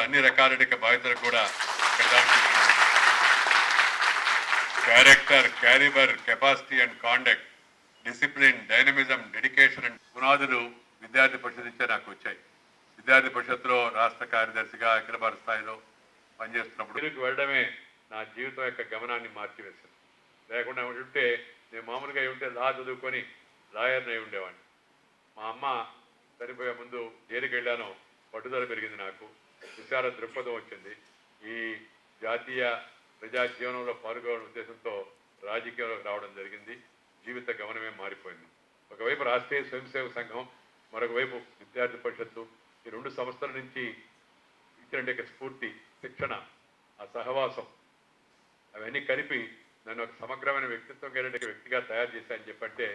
అన్ని రకాల బాధ్యతలు కూడా character, calibre, capacity and conduct, discipline, dynamism, dedication and పునాదులు విద్యార్థి పరిషత్ నుంచే నాకు వచ్చాయి. విద్యార్థి పరిషత్తులో రాష్ట్ర కార్యదర్శిగా అఖిల భారత స్థాయిలో పనిచేస్తున్నప్పుడు దీనికి వెళ్ళడమే నా జీవితం యొక్క గమనాన్ని మార్చివేసింది. లేకుండా ఉంటే నేను మామూలుగా ఉంటే లా చదువుకొని లాయర్ని అయి ఉండేవాడిని. మా అమ్మ చనిపోయే ముందు జైలుకి వెళ్ళాను, పట్టుదల పెరిగింది, నాకు విశాల దృక్పథం వచ్చింది. ఈ జాతీయ ప్రజా జీవనంలో పాల్గొనే ఉద్దేశంతో రాజకీయంలోకి రావడం జరిగింది. జీవిత గమనమే మారిపోయింది. ఒకవైపు రాష్ట్రీయ స్వయంసేవక సంఘం, మరొక వైపు విద్యార్థి పరిషత్తు, ఈ రెండు సంస్థల నుంచి ఇచ్చిన స్ఫూర్తి, శిక్షణ, ఆ సహవాసం, అవన్నీ కలిపి నన్ను ఒక సమగ్రమైన వ్యక్తిత్వం కలిగిన వ్యక్తిగా తయారు చేశాయని చెప్పంటే